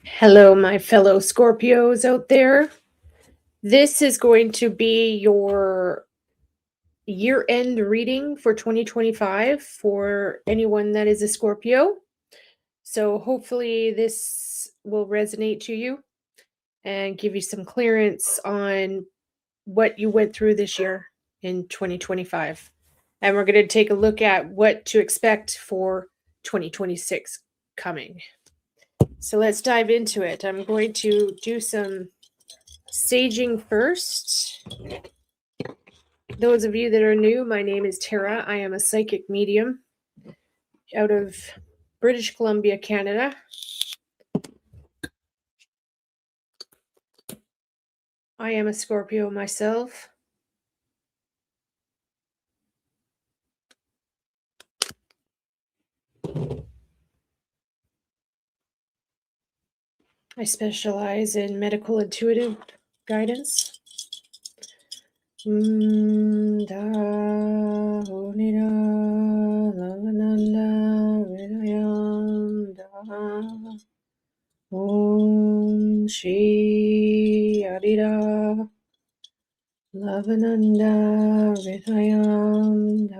Hello, my fellow Scorpios out there. This is going to be your year end reading for 2025 for anyone that is a Scorpio. So, hopefully, this will resonate to you and give you some clearance on what you went through this year in 2025. And we're going to take a look at what to expect for 2026 coming. So, let's dive into it. I'm going to do some saging first. Those of you that are new, my name is Tara. I am a psychic medium out of British Columbia, Canada. I am a Scorpio myself. I specialize in medical intuitive guidance. Om Shri Adira Lavananda Vidayam.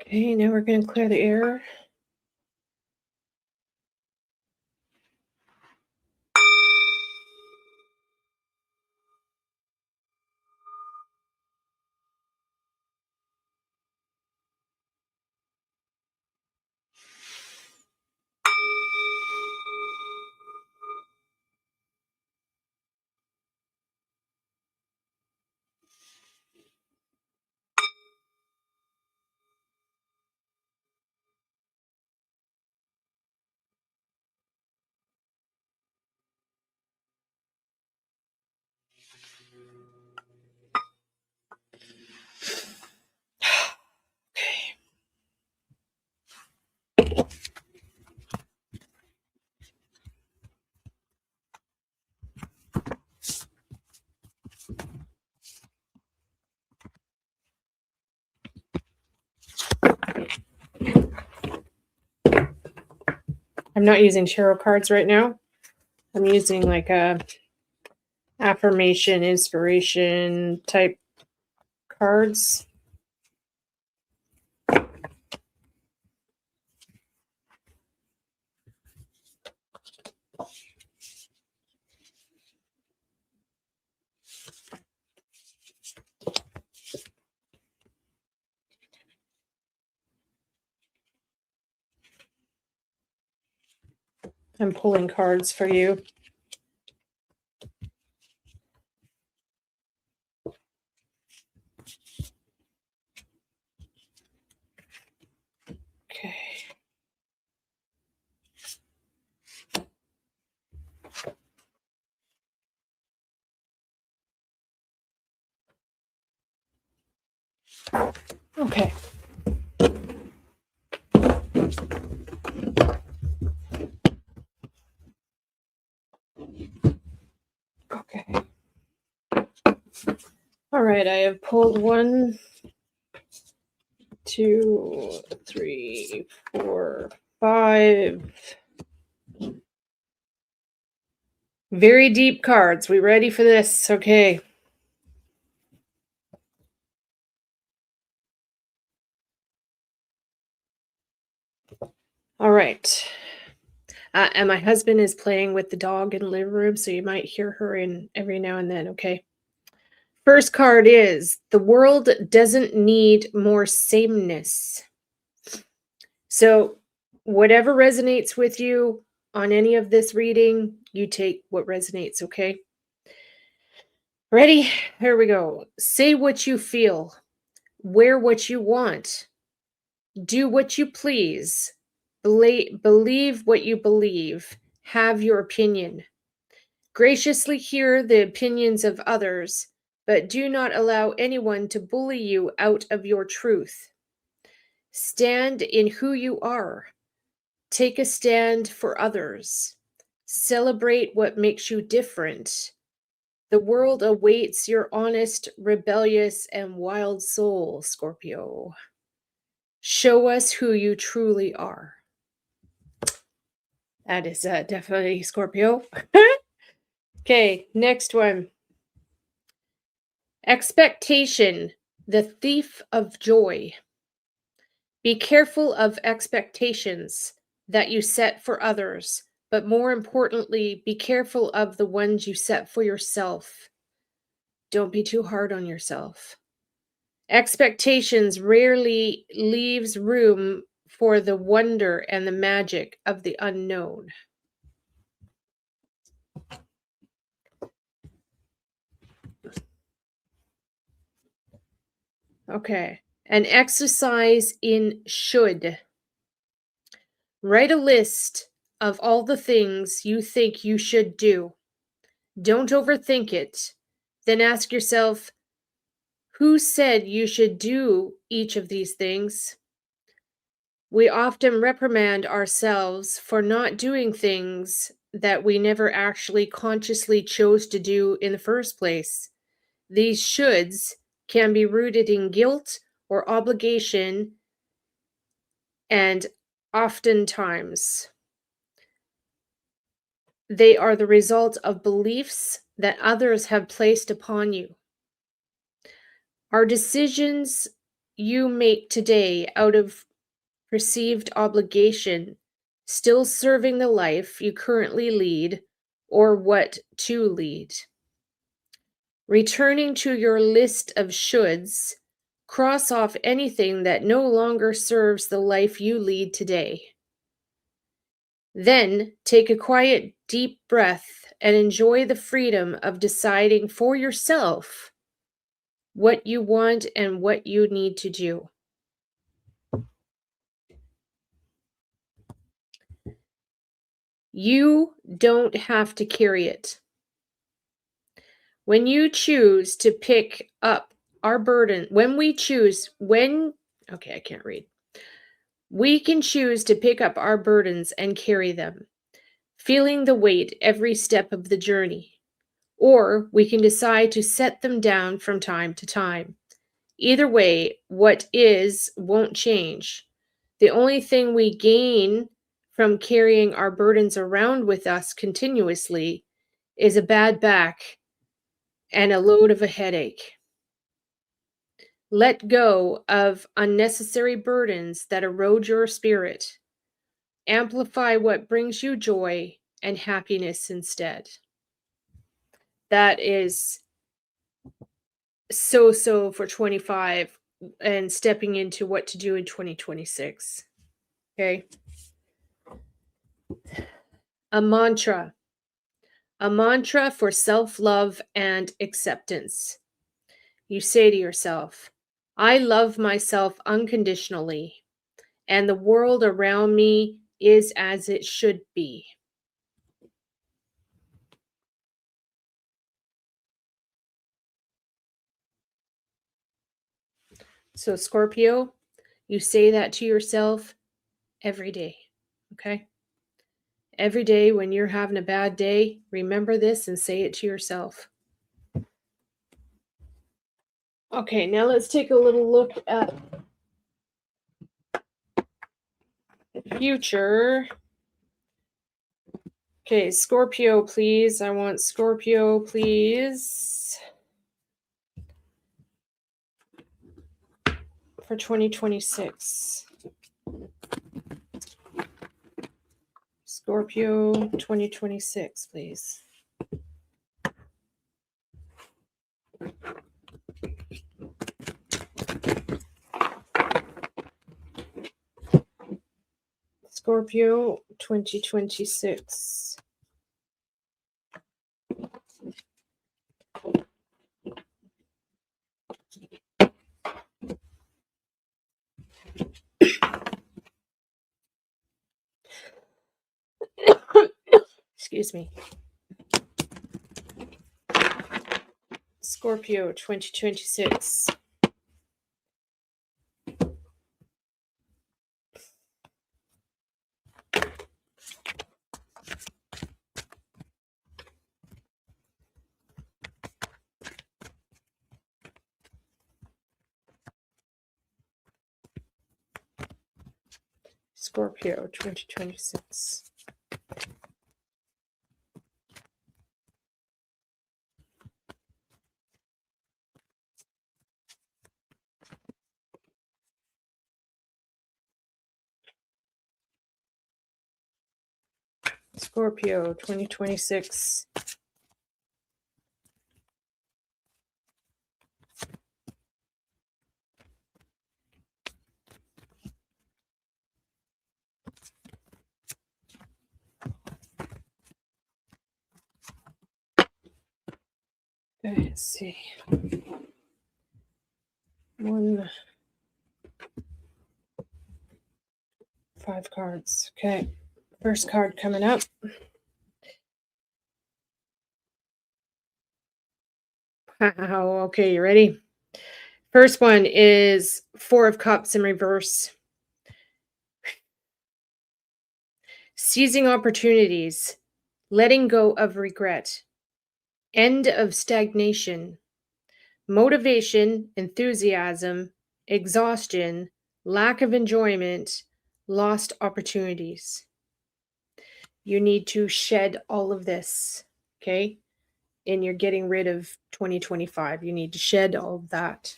Okay, now we're going to clear the air. I'm not using tarot cards right now. I'm using like a affirmation, inspiration type cards. I'm pulling cards for you. Okay. Okay. Okay. All right, I have pulled 1, 2, 3, 4, 5. Very deep cards. We ready for this? Okay. All right. And my husband is playing with the dog in the living room, so you might hear her in every now and then, okay? First card is the world doesn't need more sameness. So, whatever resonates with you on any of this reading, you take what resonates, okay? Ready? Here we go. Say what you feel, wear what you want, do what you please, believe what you believe, have your opinion. Graciously hear the opinions of others, but do not allow anyone to bully you out of your truth. Stand in who you are. Take a stand for others. Celebrate what makes you different. The world awaits your honest, rebellious, and wild soul, Scorpio. Show us who you truly are. That is definitely Scorpio. Okay, next one. Expectation, the thief of joy. Be careful of expectations that you set for others, but more importantly, be careful of the ones you set for yourself. Don't be too hard on yourself. Expectations rarely leaves room for the wonder and the magic of the unknown. Okay. An exercise in should. Write a list of all the things you think you should do. Don't overthink it. Then ask yourself, who said you should do each of these things? We often reprimand ourselves for not doing things that we never actually consciously chose to do in the first place. These shoulds can be rooted in guilt or obligation, and oftentimes they are the result of beliefs that others have placed upon you. Are decisions you make today out of perceived obligation still serving the life you currently lead or what to lead? Returning to your list of shoulds, cross off anything that no longer serves the life you lead today. Then take a quiet, deep breath and enjoy the freedom of deciding for yourself what you want and what you need to do. You don't have to carry it. When you choose to pick up our burden, okay, I can't read. We can choose to pick up our burdens and carry them, feeling the weight every step of the journey. Or we can decide to set them down from time to time. Either way, what is won't change. The only thing we gain from carrying our burdens around with us continuously is a bad back and a load of a headache. Let go of unnecessary burdens that erode your spirit. Amplify what brings you joy and happiness instead. That is so for 25 and stepping into what to do in 2026. Okay. A mantra for self-love and acceptance. You say to yourself, I love myself unconditionally, and the world around me is as it should be. So, Scorpio, you say that to yourself every day, okay? Every day when you're having a bad day, remember this and say it to yourself. Okay, now let's take a little look at the future. Okay, Scorpio, please. I want Scorpio, please. For 2026. Scorpio 2026, please. Scorpio 2026. Excuse me. Scorpio 2026. Scorpio 2026. Scorpio 2026. Okay, let's see. 5 cards. Okay. First card coming up. Wow. Okay, you ready? First one is 4 of Cups in reverse. Seizing opportunities, letting go of regret, end of stagnation, motivation, enthusiasm, exhaustion, lack of enjoyment, lost opportunities. You need to shed all of this, okay? And you're getting rid of 2025. You need to shed all of that.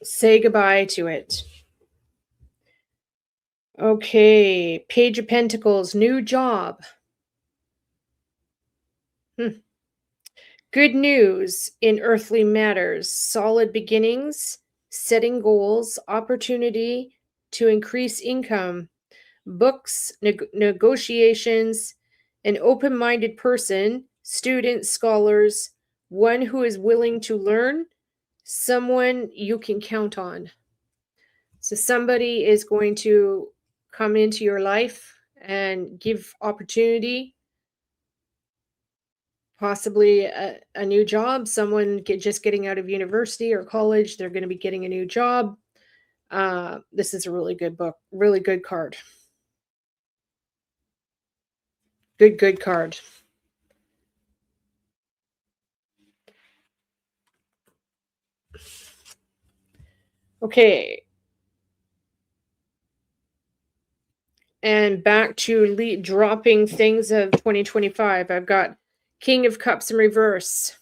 Say goodbye to it. Okay, Page of Pentacles, new job. Good news in earthly matters, solid beginnings, setting goals, opportunity to increase income, books, negotiations, an open minded person, students, scholars, one who is willing to learn, someone you can count on. So, somebody is going to come into your life and give opportunity, possibly a new job, someone just getting out of university or college, they're going to be getting a new job. This is a really good book, really good card. Good card. Okay. And back to dropping things of 2025. I've got King of Cups in reverse.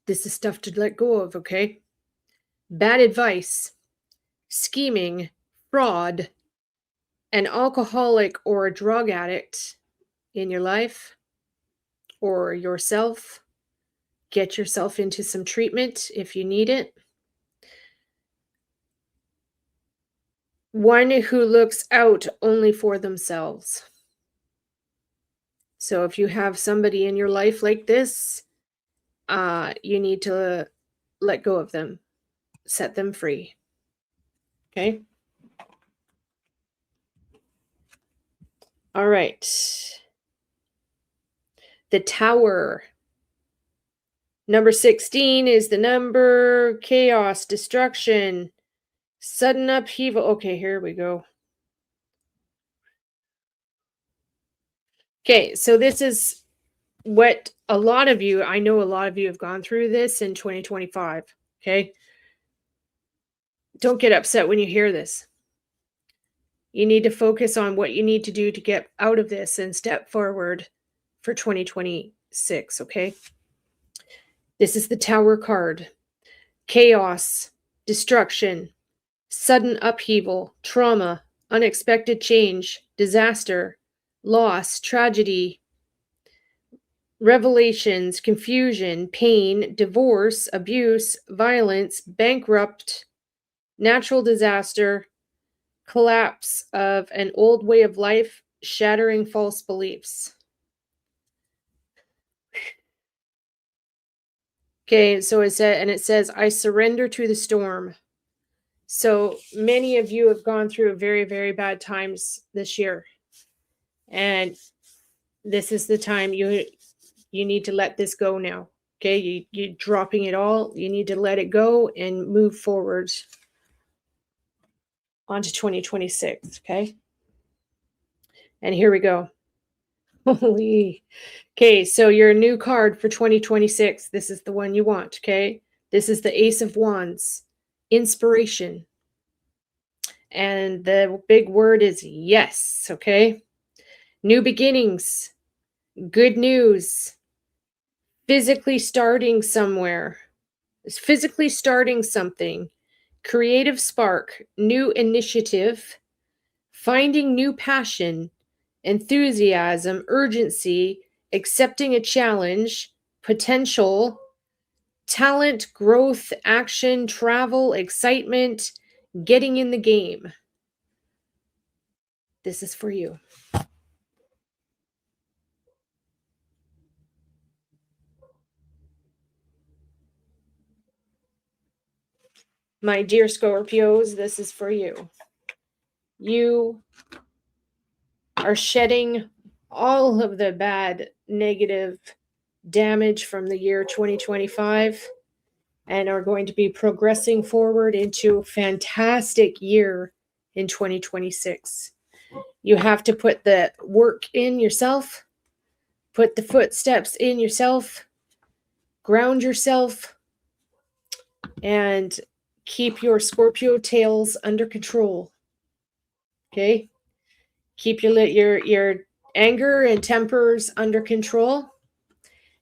This is stuff to let go of, okay? Bad advice, scheming, fraud, an alcoholic or a drug addict in your life or yourself. Get yourself into some treatment if you need it. One who looks out only for themselves. So if you have somebody in your life like this, you need to let go of them, set them free. Okay? All right. The Tower. Number 16 is the number chaos, destruction, sudden upheaval. Okay, here we go. Okay, so this is what a lot of you, I know a lot of you have gone through this in 2025. Okay? Don't get upset when you hear this. You need to focus on what you need to do to get out of this and step forward for 2026, okay? This is the Tower card. Chaos, destruction, sudden upheaval, trauma, unexpected change, disaster, loss, tragedy, revelations, confusion, pain, divorce, abuse, violence, bankrupt, natural disaster, collapse of an old way of life, shattering false beliefs. Okay, so it says, I surrender to the storm. So many of you have gone through very, very bad times this year. And this is the time you need to let this go now. Okay, you're dropping it all. You need to let it go and move forward onto 2026. Okay. And here we go. Holy. Okay, so your new card for 2026. This is the one you want. Okay. This is the Ace of Wands. inspiration. And the big word is yes, okay? New beginnings, good news, physically starting somewhere, physically starting something, creative spark, new initiative, finding new passion, enthusiasm, urgency, accepting a challenge, potential, talent, growth, action, travel, excitement, getting in the game. This is for you. My dear Scorpios, this is for you. You are shedding all of the bad, negative damage from the year 2025 and are going to be progressing forward into a fantastic year in 2026. You have to put the work in yourself, put the footsteps in yourself, ground yourself, and keep your Scorpio tails under control. Okay? Keep your anger and tempers under control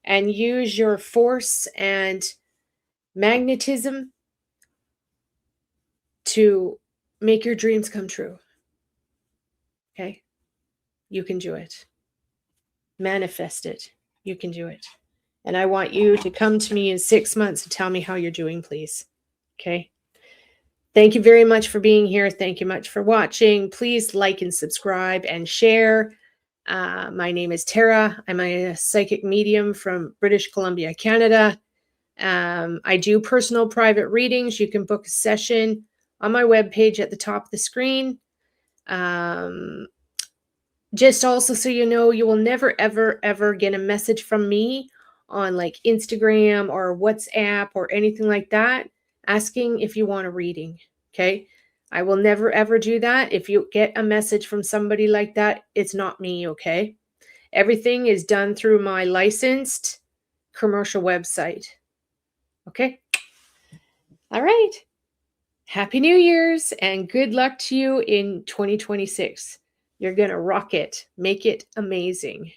and use your force and magnetism to make your dreams come true. Okay? You can do it. Manifest it. You can do it. And I want you to come to me in 6 months and tell me how you're doing, please. Okay? Thank you very much for being here. Thank you much for watching. Please like and subscribe and share. My name is Tara. I'm a psychic medium from British Columbia, Canada. I do personal private readings. You can book a session on my webpage at the top of the screen. Just also so you know, you will never, ever, ever get a message from me on like Instagram or WhatsApp or anything like that asking if you want a reading. Okay. I will never, ever do that. If you get a message from somebody like that, it's not me. Okay. Everything is done through my licensed commercial website. Okay. All right. Happy New Year's and good luck to you in 2026. You're going to rock it. Make it amazing.